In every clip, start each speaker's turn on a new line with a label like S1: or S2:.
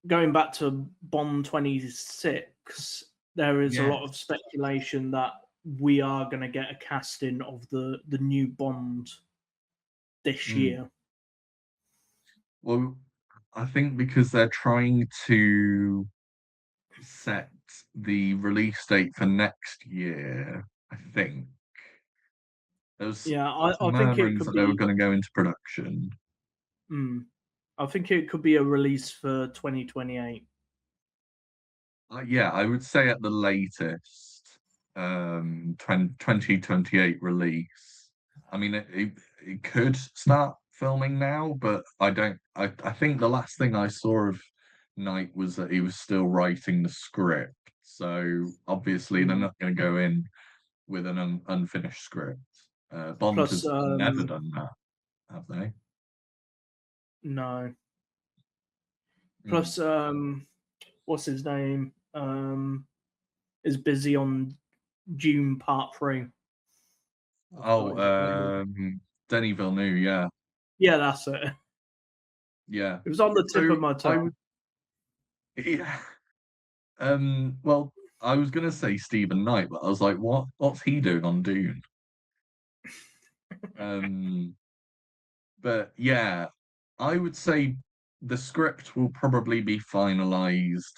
S1: going back to Bond 26, there is a
S2: Yeah.
S1: lot of speculation that we are going to get a casting of the new Bond this
S2: Mm.
S1: year.
S2: Well, I think because they're trying to set the release date for next year, I think. There was
S1: Yeah,
S2: some
S1: I think it
S2: murmurings
S1: could
S2: that they were
S1: be.
S2: gonna go into production.
S1: I think it could be a release for 2028.
S2: Yeah, I would say at the latest, 2028 release. I mean, it could start filming now, but I think the last thing I saw of Knight was that he was still writing the script. So obviously they're
S1: Mm.
S2: not gonna go in with an unfinished script. Bond
S1: Plus,
S2: has never done that, have they?
S1: no.
S2: Mm.
S1: Plus, what's his name? Is busy on June Part 3. I
S2: Oh,
S1: forgot his name.
S2: Denis Villeneuve, yeah,
S1: Yeah, that's it.
S2: yeah.
S1: It was on the tip of
S2: So
S1: my
S2: I
S1: tongue.
S2: would, yeah. Well, I was gonna say Stephen Knight, but I was like, what's he doing on Dune? Um, but yeah, I would say the script will probably be finalized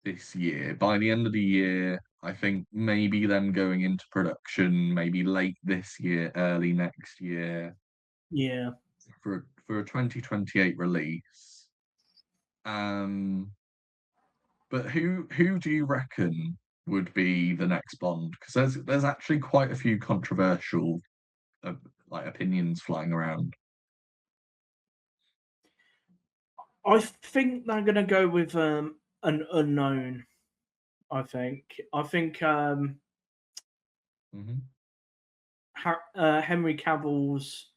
S2: this year. By the end of the year, I think maybe them going into production, maybe late this year, early next year
S1: Yeah.
S2: for a 2028 release. Um, but who do you reckon would be the next Bond? Because there's actually quite a few controversial uh, like opinions flying around.
S1: I think they're gonna go with an unknown. I think
S2: Hmm.
S1: Henry Cavill's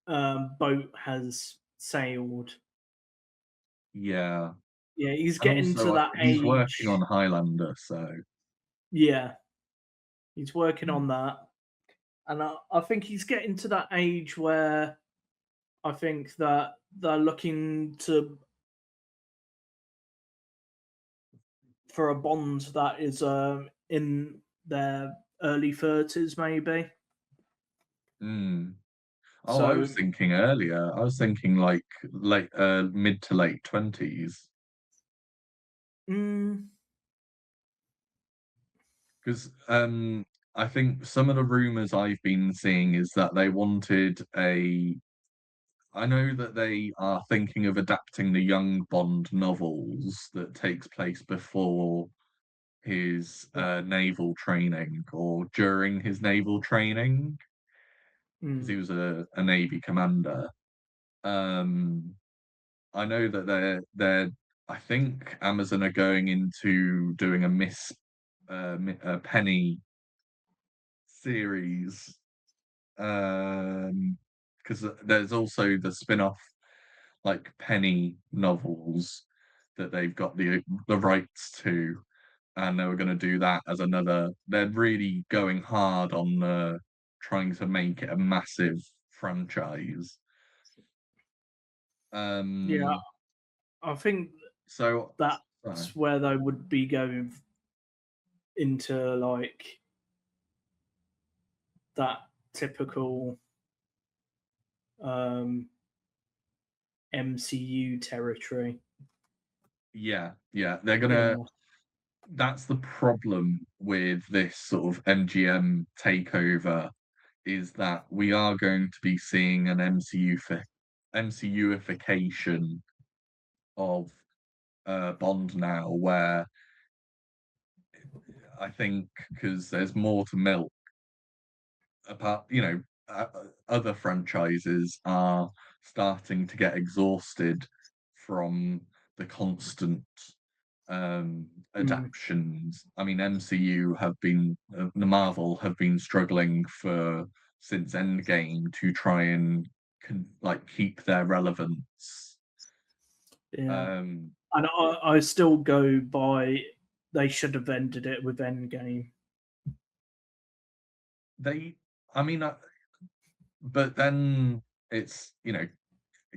S1: boat has sailed.
S2: Yeah,
S1: Yeah, he's
S2: and
S1: getting to
S2: also
S1: that
S2: he's working
S1: age.
S2: on Highlander, so
S1: Yeah, he's working
S2: mm,
S1: on that, and I think he's getting to that age where I think that they're looking to for a Bond that is in their early 30s, maybe.
S2: mm. Oh, I was
S1: So,
S2: thinking earlier. I was thinking like late, mid to late 20s,
S1: mm,
S2: because I think some of the rumors I've been seeing is that they wanted a I know that they are thinking of adapting the Young Bond novels that takes place before his naval training or during his naval training, because he
S1: mm,
S2: was a Navy commander. Um, I know that they're I think Amazon are going into doing a a Penny series, because there's also the spin-off like Penny novels that they've got the rights to, and they were going to do that as another. They're really going hard on trying to make it a massive franchise.
S1: yeah,
S2: Um,
S1: I think
S2: so
S1: that's where they would be going into like that typical um, MCU territory.
S2: yeah, yeah, they're gonna.
S1: Yeah.
S2: That's the problem with this sort of MGM takeover is that we are going to be seeing an MCUification of Bond now, where I think because there's more to milk. Apart, other franchises are starting to get exhausted from the constant
S1: Mm.
S2: adaptions. I mean, MCU have been the Marvel have been struggling for since Endgame to try and like keep their relevance.
S1: Yeah.
S2: Um,
S1: And I still go by they should have ended it with Endgame.
S2: they, I mean, but then it's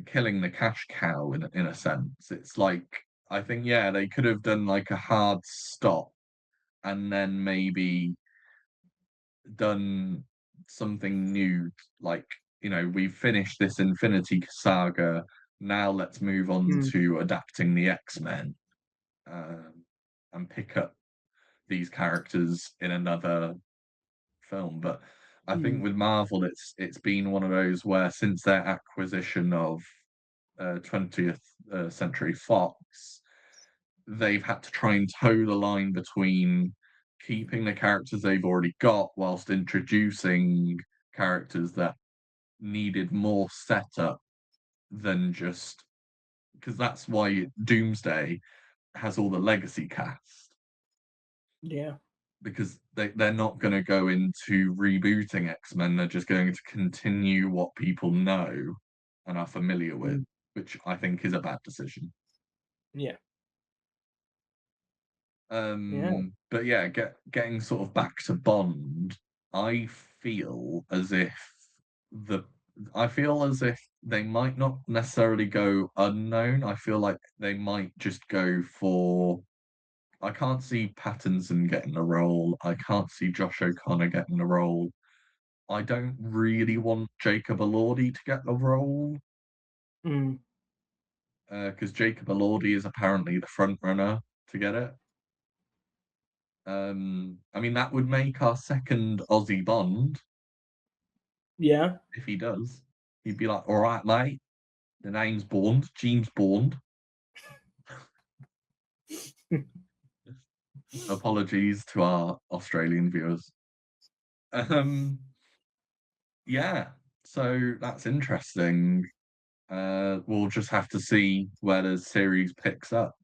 S2: killing the cash cow in a sense. It's like I think yeah, they could have done like a hard stop and then maybe done something new, like we've finished this Infinity Saga. Now let's move on
S1: Mm,
S2: to adapting the X-Men, um, and pick up these characters in another film. But I think
S1: mm,
S2: with Marvel, it's been one of those where since their acquisition of 20th Century Fox, they've had to try and toe the line between keeping the characters they've already got whilst introducing characters that needed more setup than just because that's why Doomsday has all the legacy cast
S1: yeah.
S2: because they're not going to go into rebooting X-Men. They're just going to continue what people know and are familiar with,
S1: Mm,
S2: which I think is a bad decision.
S1: yeah. Yeah.
S2: But yeah, getting sort of back to Bond, I feel as if the I feel as if they might not necessarily go unknown. I feel like they might just go for I can't see Pattinson getting a role. I can't see Josh O'Connor getting a role. I don't really want Jacob Elordi to get the role
S1: Mm,
S2: because Jacob Elordi is apparently the front runner to get it. I mean, that would make our second Aussie Bond
S1: yeah.
S2: if he does. He'd be like, all right, mate, the name's Bond, James Bond. Apologies to our Australian viewers. Um, yeah, so that's interesting. We'll just have to see where the series picks up.